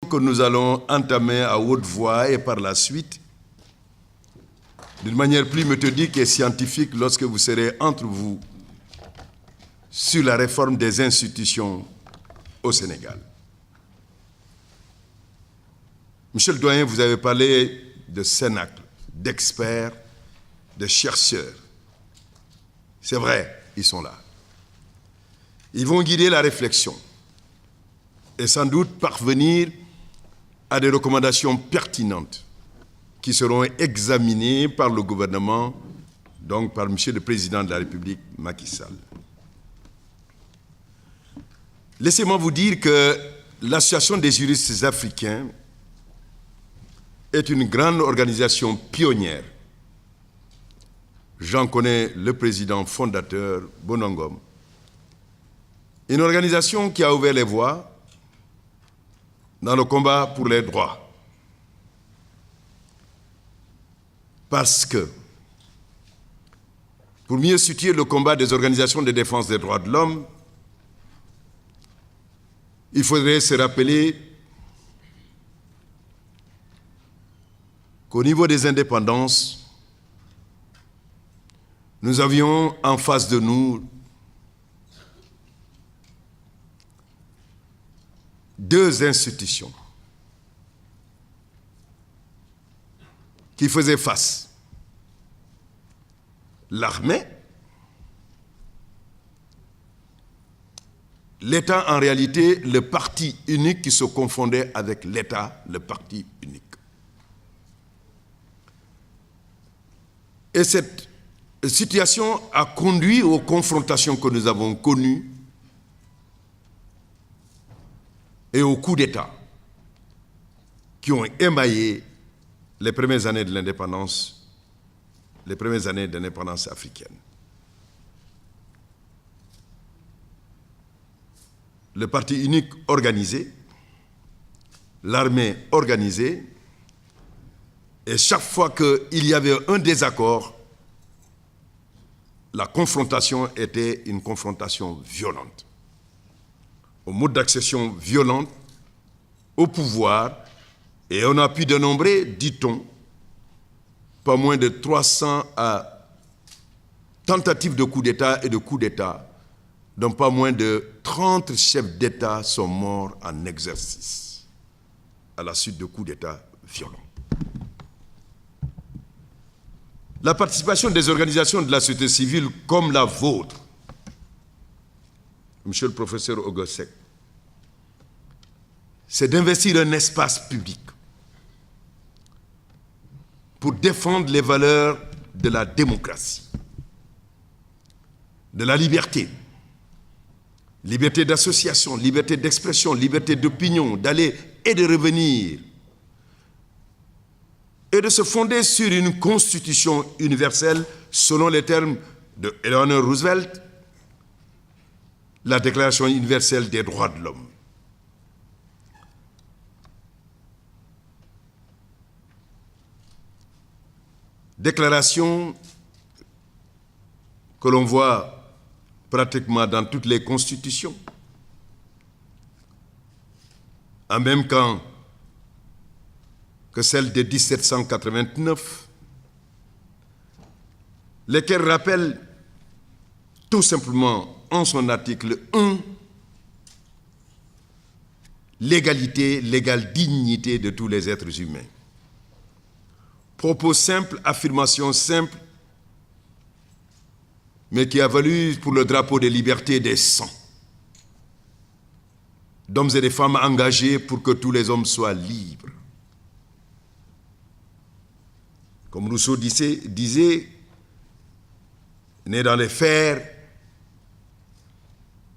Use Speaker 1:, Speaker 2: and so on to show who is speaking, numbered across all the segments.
Speaker 1: que nous allons entamer à haute voix et par la suite, d'une manière plus méthodique et scientifique, lorsque vous serez entre vous sur la réforme des institutions au Sénégal. Monsieur le doyen, vous avez parlé de cénacles, d'experts, de chercheurs. C'est vrai, ils sont là. Ils vont guider la réflexion et sans doute parvenir à des recommandations pertinentes qui seront examinées par le gouvernement, donc par Monsieur le Président de la République, Macky Sall. Laissez-moi vous dire que l'Association des juristes africains est une grande organisation pionnière. J'en connais le président fondateur, Bonangom. Une organisation qui a ouvert les voies dans le combat pour les droits. Parce que, pour mieux situer le combat des organisations de défense des droits de l'homme, il faudrait se rappeler qu'au niveau des indépendances, nous avions en face de nous deux institutions qui faisaient face. L'armée, l'État en réalité, le parti unique qui se confondait avec l'État, le parti unique. Et cette situation a conduit aux confrontations que nous avons connues et aux coups d'État qui ont émaillé les premières années de l'indépendance, les premières années de l'indépendance africaine. Le parti unique organisé, l'armée organisée, et chaque fois qu'il y avait un désaccord, la confrontation était une confrontation violente. Au mode d'accession violente au pouvoir, et on a pu dénombrer, dit-on, pas moins de 300 tentatives de coup d'État et de coups d'État, dont pas moins de 30 chefs d'État sont morts en exercice à la suite de coups d'État violents. La participation des organisations de la société civile comme la vôtre, Monsieur le professeur Ogosek, c'est d'investir un espace public pour défendre les valeurs de la démocratie, de la liberté, liberté d'association, liberté d'expression, liberté d'opinion, d'aller et de revenir, et de se fonder sur une constitution universelle selon les termes de Eleanor Roosevelt, la Déclaration universelle des droits de l'homme. Déclaration que l'on voit pratiquement dans toutes les constitutions, en même temps que celle de 1789, lesquelles rappellent tout simplement en son article 1 l'égalité, l'égale dignité de tous les êtres humains. Propos simples, affirmations simples, mais qui a valu pour le drapeau des libertés des sangs, d'hommes et de femmes engagés pour que tous les hommes soient libres. Comme Rousseau disait, né dans les fers,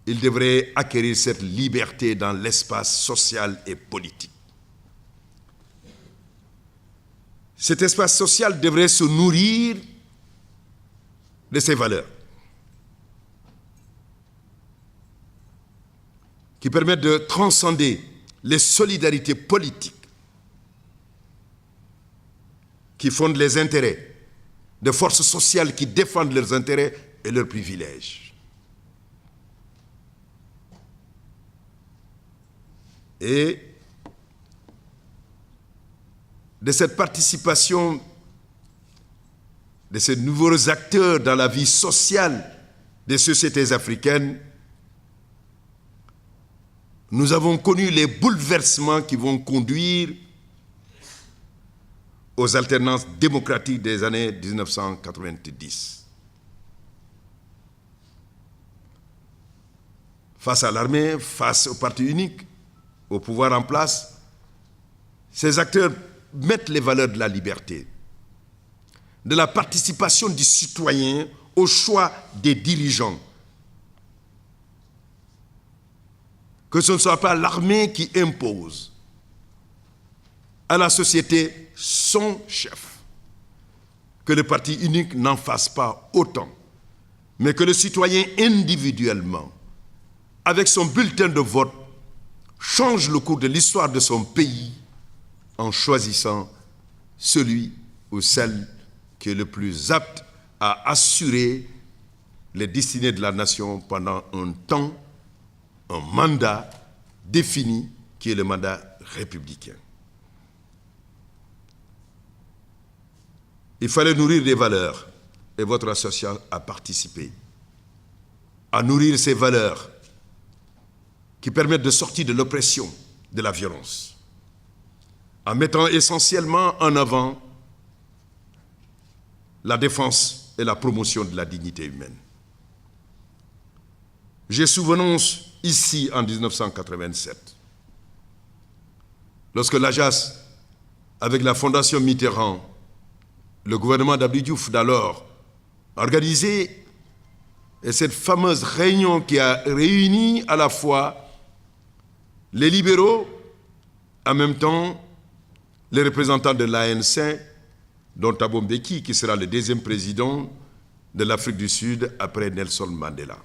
Speaker 1: il devrait acquérir cette liberté dans l'espace social et politique. Cet espace social devrait se nourrir de ses valeurs, qui permettent de transcender les solidarités politiques qui fondent les intérêts de forces sociales qui défendent leurs intérêts et leurs privilèges. Et de cette participation de ces nouveaux acteurs dans la vie sociale des sociétés africaines, nous avons connu les bouleversements qui vont conduire aux alternances démocratiques des années 1990. Face à l'armée, face au parti unique, au pouvoir en place, ces acteurs mettent les valeurs de la liberté, de la participation du citoyen au choix des dirigeants. Que ce ne soit pas l'armée qui impose à la société son chef, que le parti unique n'en fasse pas autant, mais que le citoyen individuellement, avec son bulletin de vote, change le cours de l'histoire de son pays en choisissant celui ou celle qui est le plus apte à assurer les destinées de la nation pendant un temps, un mandat défini qui est le mandat républicain. Il fallait nourrir des valeurs et votre association a participé à nourrir ces valeurs qui permettent de sortir de l'oppression, de la violence, en mettant essentiellement en avant la défense et la promotion de la dignité humaine. J'ai souvenance ici en 1987, lorsque l'AJAS, avec la Fondation Mitterrand, le gouvernement d'Abdou Diouf d'alors, a organisé cette fameuse réunion qui a réuni à la fois les libéraux, en même temps les représentants de l'ANC, dont Thabo Mbeki, qui sera le deuxième président de l'Afrique du Sud après Nelson Mandela.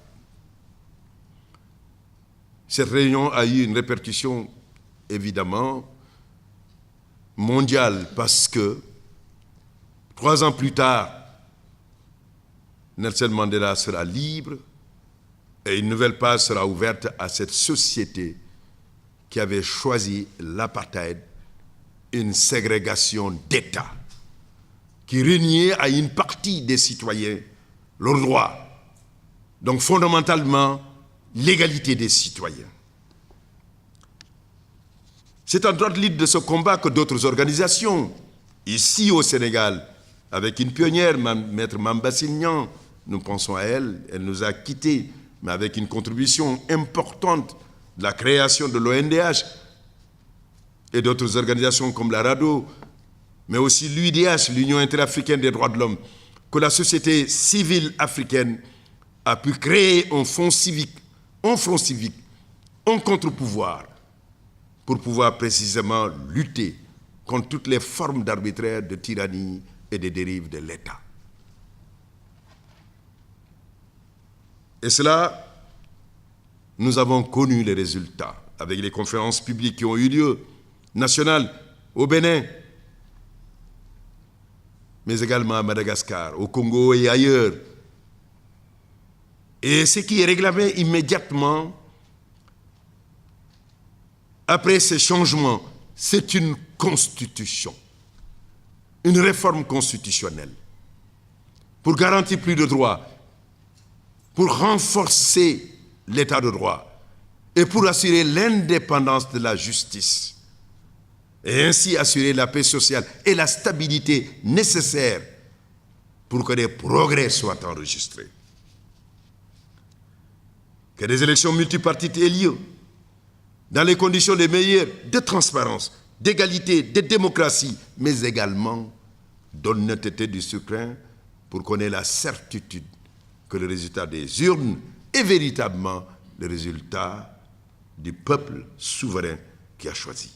Speaker 1: Cette réunion a eu une répercussion évidemment mondiale parce que 3 ans plus tard, Nelson Mandela sera libre et une nouvelle page sera ouverte à cette société qui avait choisi l'apartheid, une ségrégation d'État qui régnait à une partie des citoyens leurs droits. Donc fondamentalement, l'égalité des citoyens. C'est en droite ligne de ce combat que d'autres organisations, ici au Sénégal, avec une pionnière, Maître Mamba Signan, nous pensons à elle, elle nous a quittés, mais avec une contribution importante de la création de l'ONDH et d'autres organisations comme la RADO, mais aussi l'UIDH, l'Union interafricaine des droits de l'homme, que la société civile africaine a pu créer un front civique, un contre-pouvoir, pour pouvoir précisément lutter contre toutes les formes d'arbitraire, de tyrannie et de dérives de l'État. Et cela, nous avons connu les résultats avec les conférences publiques qui ont eu lieu, nationales, au Bénin, mais également à Madagascar, au Congo et ailleurs. Et ce qui est réclamé immédiatement après ces changements, c'est une constitution, une réforme constitutionnelle pour garantir plus de droits, pour renforcer l'état de droit et pour assurer l'indépendance de la justice et ainsi assurer la paix sociale et la stabilité nécessaires pour que des progrès soient enregistrés. Que des élections multipartites aient lieu dans les conditions les meilleures de transparence, d'égalité, de démocratie, mais également d'honnêteté du scrutin pour qu'on ait la certitude que le résultat des urnes est véritablement le résultat du peuple souverain qui a choisi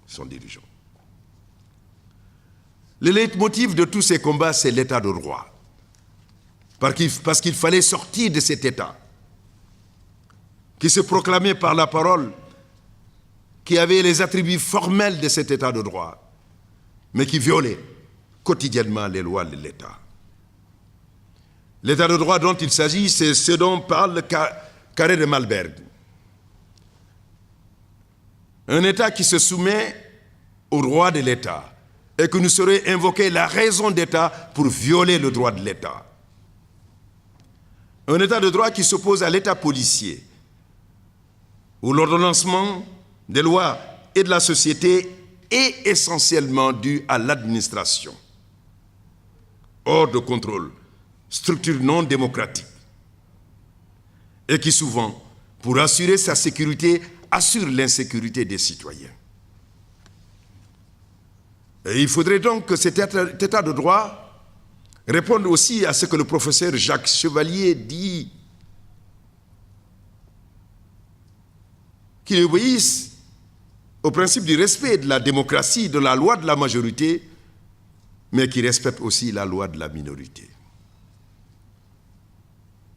Speaker 1: son dirigeant. Le leitmotiv de tous ces combats, c'est l'état de droit. Parce qu'il fallait sortir de cet état qui se proclamait par la parole, qui avait les attributs formels de cet état de droit, mais qui violait quotidiennement les lois de l'État. L'état de droit dont il s'agit, c'est ce dont parle le carré de Malberg. Un État qui se soumet au droit de l'État, et que nous saurions invoquer la raison d'État pour violer le droit de l'État. Un État de droit qui s'oppose à l'État policier, où l'ordonnancement des lois et de la société est essentiellement dû à l'administration, hors de contrôle, structure non démocratique, et qui souvent, pour assurer sa sécurité, assure l'insécurité des citoyens. Et il faudrait donc que cet état de droit réponde aussi à ce que le professeur Jacques Chevalier dit, qu'il obéisse au principe du respect de la démocratie, de la loi de la majorité, mais qui respecte aussi la loi de la minorité.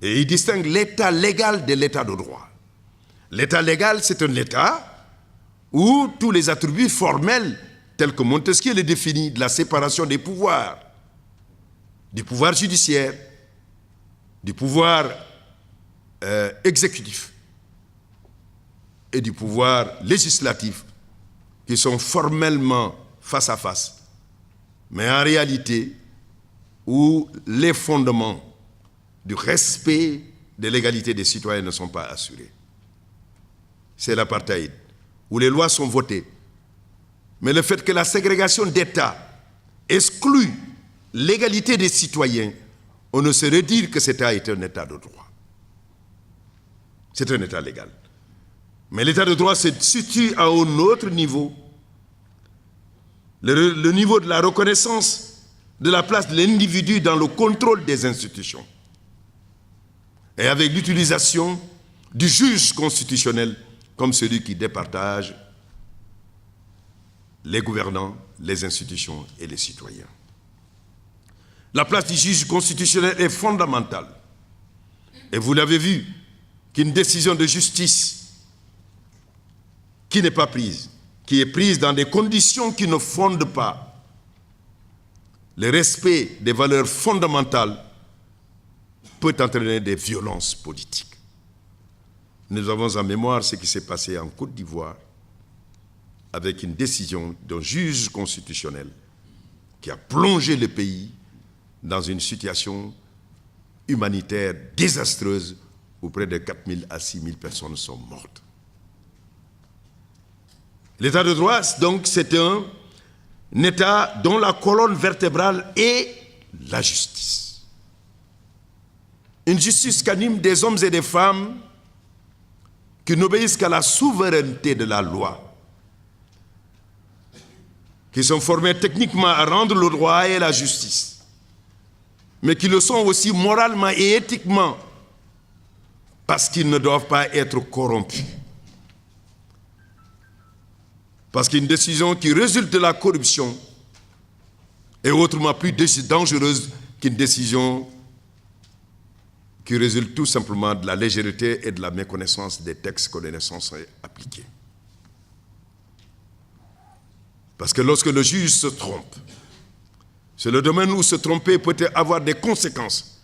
Speaker 1: Et il distingue l'état légal de l'état de droit. L'état légal, c'est un état où tous les attributs formels, tels que Montesquieu les définit, de la séparation des pouvoirs, du pouvoir judiciaire, du pouvoir exécutif et du pouvoir législatif, qui sont formellement face à face, mais en réalité, où les fondements du respect de l'égalité des citoyens ne sont pas assurés. C'est l'apartheid, où les lois sont votées, mais le fait que la ségrégation d'État exclut l'égalité des citoyens, on ne saurait dire que cet État est un État de droit. C'est un État légal. Mais l'État de droit se situe à un autre niveau, le niveau de la reconnaissance de la place de l'individu dans le contrôle des institutions. Et avec l'utilisation du juge constitutionnel comme celui qui départage les gouvernants, les institutions et les citoyens. La place du juge constitutionnel est fondamentale. Et vous l'avez vu, qu'une décision de justice qui n'est pas prise, qui est prise dans des conditions qui ne fondent pas le respect des valeurs fondamentales, peut entraîner des violences politiques. Nous avons en mémoire ce qui s'est passé en Côte d'Ivoire avec une décision d'un juge constitutionnel qui a plongé le pays dans une situation humanitaire désastreuse où près de 4 000 à 6 000 personnes sont mortes. L'état de droit, donc, c'est un État dont la colonne vertébrale est la justice. Une justice qu'animent des hommes et des femmes qui n'obéissent qu'à la souveraineté de la loi, qui sont formés techniquement à rendre le droit et la justice, mais qui le sont aussi moralement et éthiquement, parce qu'ils ne doivent pas être corrompus. Parce qu'une décision qui résulte de la corruption est autrement plus dangereuse qu'une décision qui résulte tout simplement de la légèreté et de la méconnaissance des textes qu'on est censé appliquer. Parce que lorsque le juge se trompe, c'est le domaine où se tromper peut avoir des conséquences.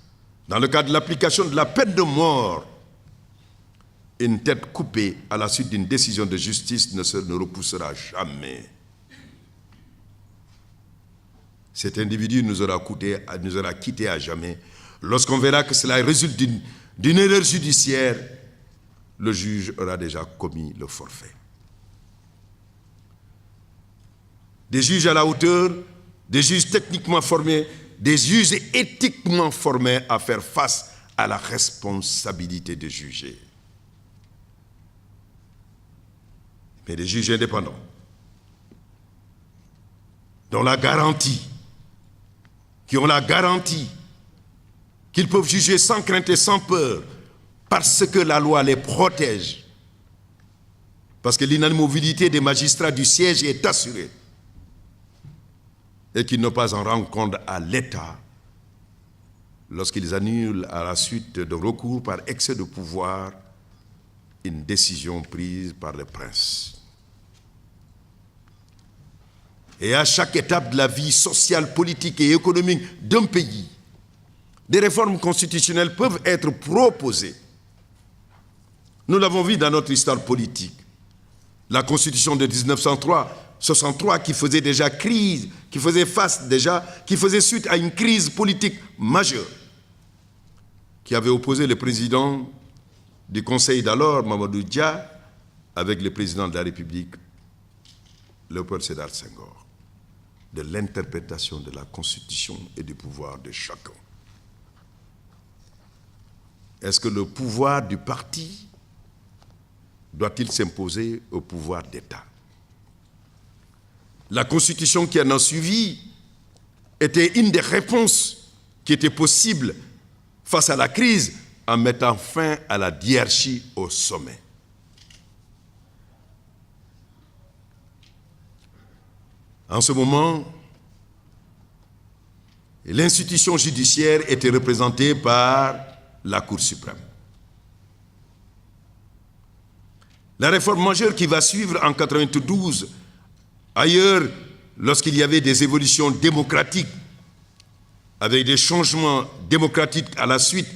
Speaker 1: Dans le cas de l'application de la peine de mort, une tête coupée à la suite d'une décision de justice ne repoussera jamais. Cet individu nous aura quittés à jamais. Lorsqu'on verra que cela résulte d'une erreur judiciaire, le juge aura déjà commis le forfait. Des juges à la hauteur, des juges techniquement formés, des juges éthiquement formés à faire face à la responsabilité de juger. Mais des juges indépendants, dont la garantie, qui ont la garantie qu'ils peuvent juger sans crainte et sans peur, parce que la loi les protège, parce que l'inamovibilité des magistrats du siège est assurée, et qu'ils n'ont pas en rendre compte à l'État lorsqu'ils annulent à la suite de recours par excès de pouvoir une décision prise par le prince. Et à chaque étape de la vie sociale, politique et économique d'un pays, des réformes constitutionnelles peuvent être proposées. Nous l'avons vu dans notre histoire politique. La Constitution de 1963 qui faisait déjà crise, qui faisait suite à une crise politique majeure, qui avait opposé le président du Conseil d'alors, Mamadou Dia, avec le président de la République, Léopold Sédar Senghor, de l'interprétation de la Constitution et du pouvoir de chacun. Est-ce que le pouvoir du parti doit-il s'imposer au pouvoir d'État? La Constitution qui en a suivi était une des réponses qui étaient possibles face à la crise en mettant fin à la hiérarchie au sommet. En ce moment, l'institution judiciaire était représentée par la Cour suprême. La réforme majeure qui va suivre en 1992, ailleurs, lorsqu'il y avait des évolutions démocratiques, avec des changements démocratiques à la suite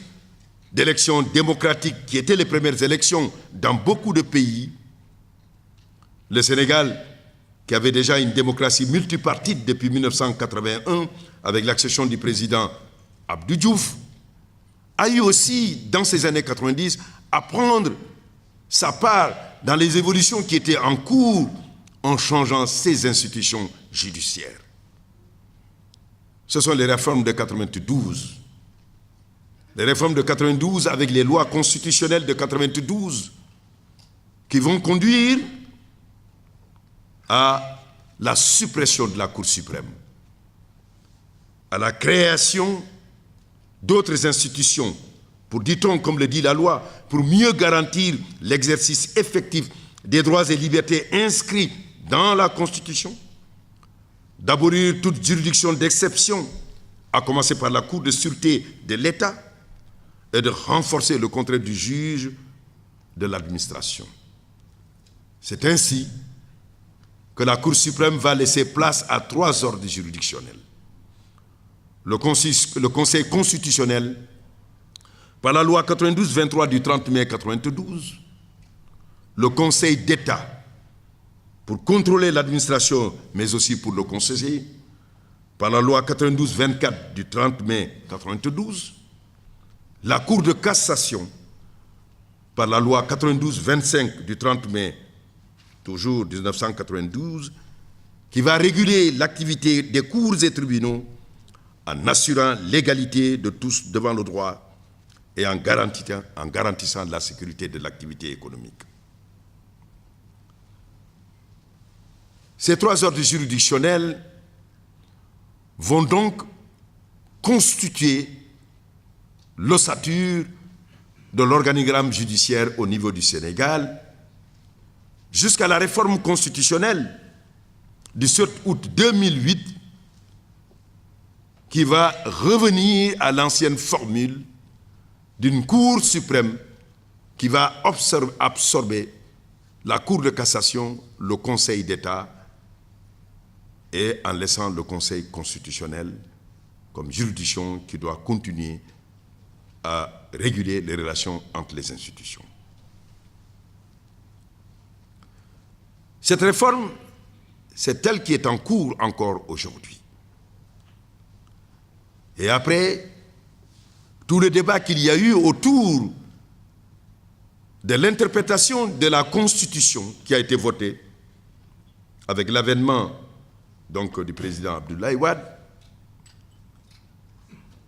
Speaker 1: d'élections démocratiques qui étaient les premières élections dans beaucoup de pays, le Sénégal, qui avait déjà une démocratie multipartite depuis 1981, avec l'accession du président Abdou Diouf, a eu aussi, dans ces années 90, à prendre sa part dans les évolutions qui étaient en cours en changeant ses institutions judiciaires. Ce sont les réformes de 92. Les réformes de 92 avec les lois constitutionnelles de 92 qui vont conduire à la suppression de la Cour suprême, à la création d'autres institutions, pour, dit-on, comme le dit la loi, pour mieux garantir l'exercice effectif des droits et libertés inscrits dans la Constitution, d'abolir toute juridiction d'exception, à commencer par la Cour de sûreté de l'État, et de renforcer le contrôle du juge de l'administration. C'est ainsi que la Cour suprême va laisser place à 3 ordres juridictionnels. Le Conseil constitutionnel, par la loi 92-23 du 30 mai 92, le Conseil d'État, pour contrôler l'administration, mais aussi pour le conseiller, par la loi 92-24 du 30 mai 92, la Cour de cassation, par la loi 92-25 du 30 mai, toujours 1992, qui va réguler l'activité des cours et tribunaux en assurant l'égalité de tous devant le droit et en garantissant la sécurité de l'activité économique. Ces 3 ordres juridictionnels vont donc constituer l'ossature de l'organigramme judiciaire au niveau du Sénégal jusqu'à la réforme constitutionnelle du 7 août 2008 qui va revenir à l'ancienne formule d'une Cour suprême qui va absorber la Cour de cassation, le Conseil d'État et en laissant le Conseil constitutionnel comme juridiction qui doit continuer à réguler les relations entre les institutions. Cette réforme, c'est elle qui est en cours encore aujourd'hui. Et après, tout le débat qu'il y a eu autour de l'interprétation de la Constitution qui a été votée avec l'avènement donc du président Abdoulaye Wade,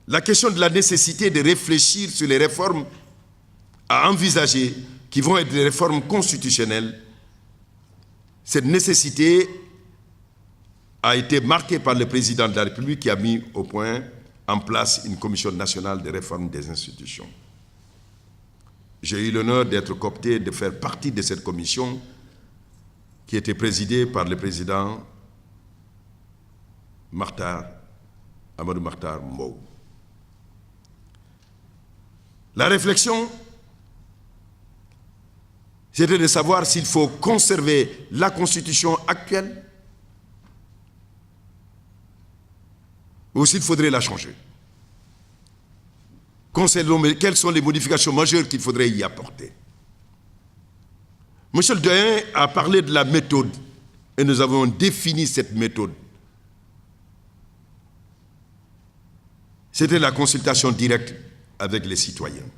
Speaker 1: la question de la nécessité de réfléchir sur les réformes à envisager qui vont être des réformes constitutionnelles, cette nécessité a été marquée par le président de la République qui a mis au point en place une commission nationale de réforme des institutions. J'ai eu l'honneur d'être coopté, de faire partie de cette commission qui était présidée par le président Amadou Mahtar Mbow. La réflexion, c'était de savoir s'il faut conserver la Constitution actuelle ou s'il faudrait la changer. Quelles sont les modifications majeures qu'il faudrait y apporter? M. le Doyen a parlé de la méthode et nous avons défini cette méthode c'était la consultation directe avec les citoyens.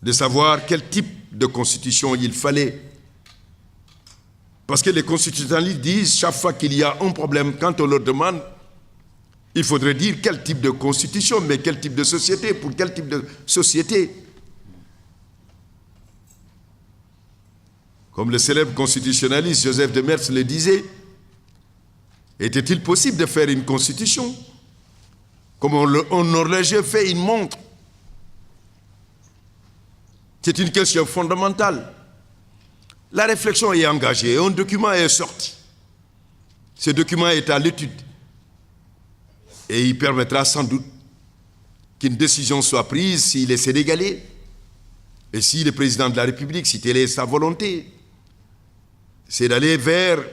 Speaker 1: De savoir quel type de constitution il fallait. Parce que les constitutionnalistes disent, chaque fois qu'il y a un problème, quand on leur demande, il faudrait dire quel type de constitution, mais quel type de société, pour quel type de société. Comme le célèbre constitutionnaliste Joseph de Mertz le disait, était-il possible de faire une constitution comme un horloger fait une montre? C'est une question fondamentale. La réflexion est engagée, un document est sorti. Ce document est à l'étude et il permettra sans doute qu'une décision soit prise s'il est sénégalais et si le président de la République, si telle est sa volonté, c'est d'aller vers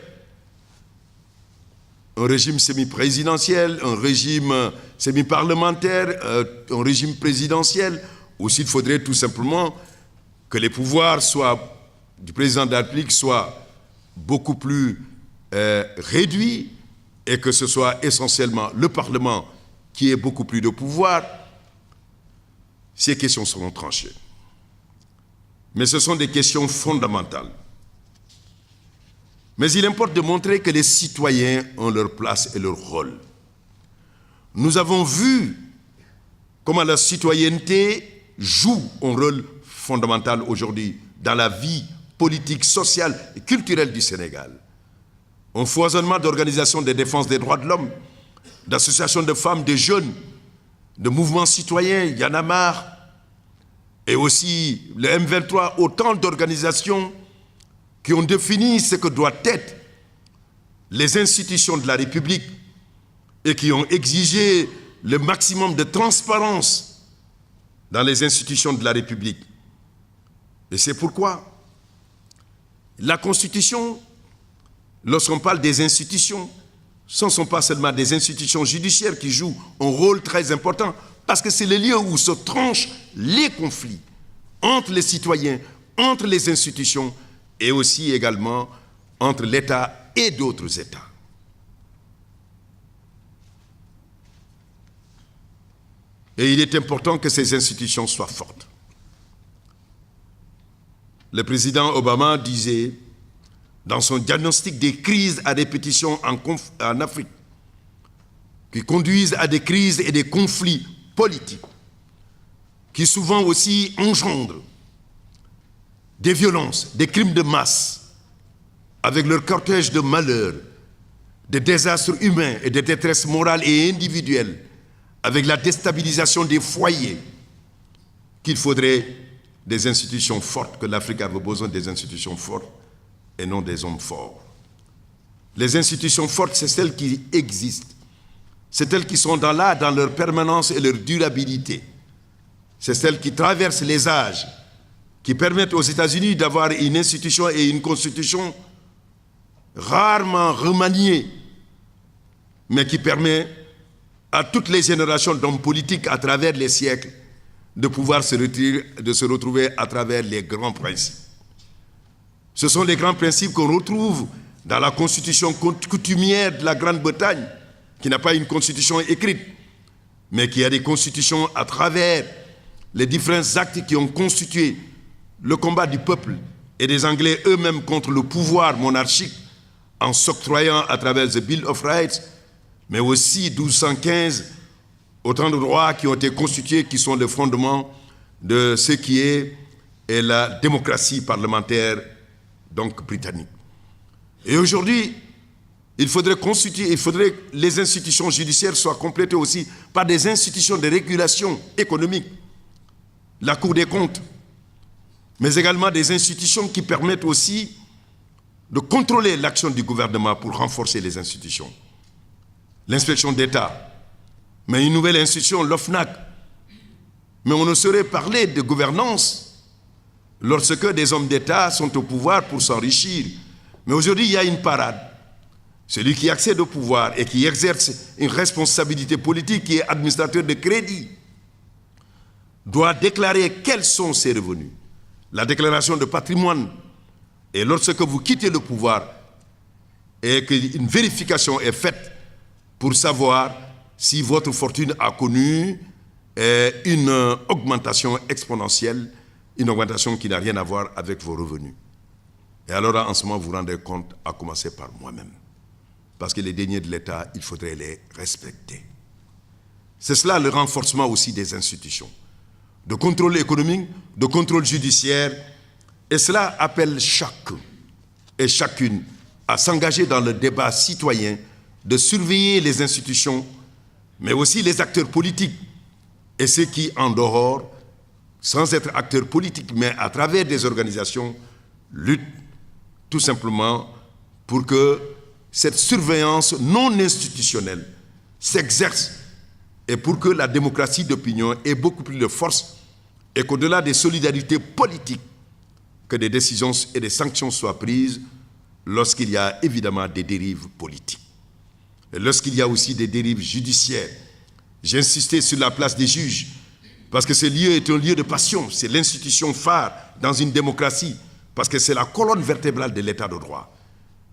Speaker 1: un régime semi-présidentiel, un régime semi-parlementaire, un régime présidentiel, ou s'il faudrait tout simplement que les pouvoirs du président de la République soient beaucoup plus réduits et que ce soit essentiellement le Parlement qui ait beaucoup plus de pouvoir, ces questions seront tranchées. Mais ce sont des questions fondamentales. Mais il importe de montrer que les citoyens ont leur place et leur rôle. Nous avons vu comment la citoyenneté joue un rôle fondamental aujourd'hui dans la vie politique, sociale et culturelle du Sénégal. Un foisonnement d'organisations de défense des droits de l'homme, d'associations de femmes, de jeunes, de mouvements citoyens, Y en a marre, et aussi le M23, autant d'organisations qui ont défini ce que doivent être les institutions de la République et qui ont exigé le maximum de transparence dans les institutions de la République. Et c'est pourquoi la Constitution, lorsqu'on parle des institutions, ce ne sont pas seulement des institutions judiciaires qui jouent un rôle très important, parce que c'est le lieu où se tranchent les conflits entre les citoyens, entre les institutions, et aussi également entre l'État et d'autres États. Et il est important que ces institutions soient fortes. Le président Obama disait, dans son diagnostic des crises à répétition en Afrique, qui conduisent à des crises et des conflits politiques, qui souvent aussi engendrent des violences, des crimes de masse, avec leur cortège de malheurs, de désastres humains et de détresse morale et individuelle, avec la déstabilisation des foyers, qu'il faudrait des institutions fortes, que l'Afrique avait besoin des institutions fortes et non des hommes forts. Les institutions fortes, c'est celles qui existent. C'est celles qui sont dans leur permanence et leur durabilité. C'est celles qui traversent les âges, qui permettent aux États-Unis d'avoir une institution et une constitution rarement remaniée, mais qui permet à toutes les générations d'hommes politiques à travers les siècles de pouvoir se retrouver à travers les grands principes. Ce sont les grands principes qu'on retrouve dans la constitution coutumière de la Grande-Bretagne, qui n'a pas une constitution écrite, mais qui a des constitutions à travers les différents actes qui ont constitué le combat du peuple et des Anglais eux-mêmes contre le pouvoir monarchique en s'octroyant à travers the Bill of Rights, mais aussi 1215, autant de droits qui ont été constitués, qui sont le fondement de ce qui est la démocratie parlementaire donc britannique. Et aujourd'hui, il faudrait que les institutions judiciaires soient complétées aussi par des institutions de régulation économique, la Cour des comptes, mais également des institutions qui permettent aussi de contrôler l'action du gouvernement pour renforcer les institutions. L'inspection d'État, mais une nouvelle institution, l'OFNAC. Mais on ne saurait parler de gouvernance lorsque des hommes d'État sont au pouvoir pour s'enrichir. Mais aujourd'hui, il y a une parade. Celui qui accède au pouvoir et qui exerce une responsabilité politique, qui est administrateur de crédit, doit déclarer quels sont ses revenus. La déclaration de patrimoine. Et lorsque vous quittez le pouvoir et qu'une vérification est faite pour savoir si votre fortune a connu une augmentation exponentielle, une augmentation qui n'a rien à voir avec vos revenus. Et alors en ce moment, vous vous rendez compte, à commencer par moi-même. Parce que les deniers de l'État, il faudrait les respecter. C'est cela le renforcement aussi des institutions, de contrôle économique, de contrôle judiciaire. Et cela appelle chacun et chacune à s'engager dans le débat citoyen, de surveiller les institutions, mais aussi les acteurs politiques et ceux qui, en dehors, sans être acteurs politiques, mais à travers des organisations, luttent tout simplement pour que cette surveillance non institutionnelle s'exerce et pour que la démocratie d'opinion ait beaucoup plus de force et qu'au-delà des solidarités politiques, que des décisions et des sanctions soient prises lorsqu'il y a évidemment des dérives politiques. Et lorsqu'il y a aussi des dérives judiciaires. J'ai insisté sur la place des juges, parce que ce lieu est un lieu de passion, c'est l'institution phare dans une démocratie, parce que c'est la colonne vertébrale de l'état de droit.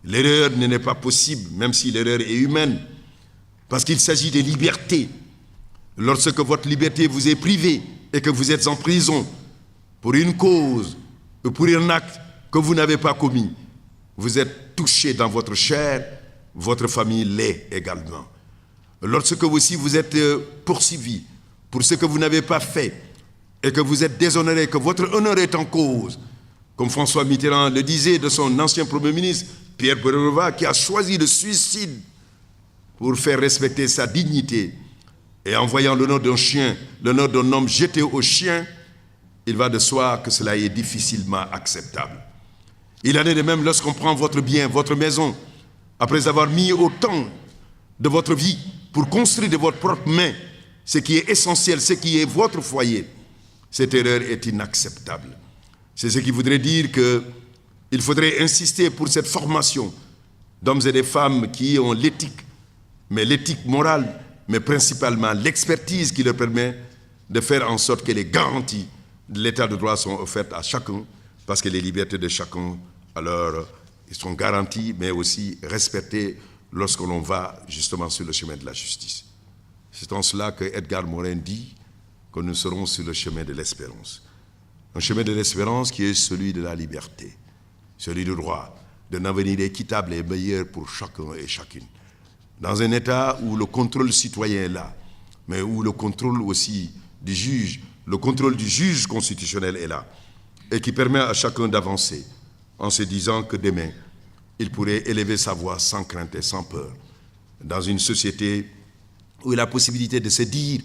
Speaker 1: L'erreur n'est pas possible, même si l'erreur est humaine, parce qu'il s'agit de liberté. Lorsque votre liberté vous est privée et que vous êtes en prison pour une cause ou pour un acte que vous n'avez pas commis, vous êtes touché dans votre chair, votre famille l'est également. Lorsque aussi vous êtes poursuivi pour ce que vous n'avez pas fait et que vous êtes déshonoré, que votre honneur est en cause, comme François Mitterrand le disait de son ancien Premier ministre, Pierre Bourdieu, qui a choisi le suicide pour faire respecter sa dignité, et en voyant le nom d'un chien, le nom d'un homme jeté au chien, il va de soi que cela est difficilement acceptable. Il en est de même lorsqu'on prend votre bien, votre maison, après avoir mis autant de votre vie pour construire de votre propre main ce qui est essentiel, ce qui est votre foyer. Cette erreur est inacceptable. C'est ce qui voudrait dire qu'il faudrait insister pour cette formation d'hommes et de femmes qui ont l'éthique, mais l'éthique morale, mais principalement l'expertise qui leur permet de faire en sorte que les garanties de l'état de droit sont offertes à chacun, parce que les libertés de chacun, alors, ils sont garanties, mais aussi respectées lorsque l'on va justement sur le chemin de la justice. C'est en cela que Edgar Morin dit que nous serons sur le chemin de l'espérance. Un chemin de l'espérance qui est celui de la liberté, celui du droit, d'un avenir équitable et meilleur pour chacun et chacune. Dans un État où le contrôle citoyen est là, mais où le contrôle aussi du juge, le contrôle du juge constitutionnel est là, et qui permet à chacun d'avancer en se disant que demain, il pourrait élever sa voix sans crainte et sans peur, dans une société où il a la possibilité de se dire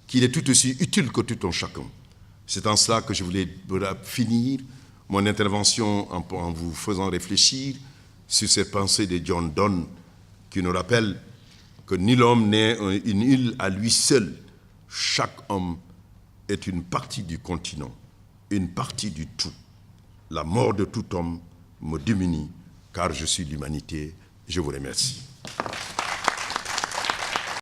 Speaker 1: qu'il est tout aussi utile que tout un chacun. C'est en cela que je voulais finir mon intervention en vous faisant réfléchir sur cette pensée de John Donne, qui nous rappelle que nul homme n'est une île à lui seul. Chaque homme est une partie du continent, une partie du tout. La mort de tout homme me diminue, car je suis l'humanité. Je vous remercie.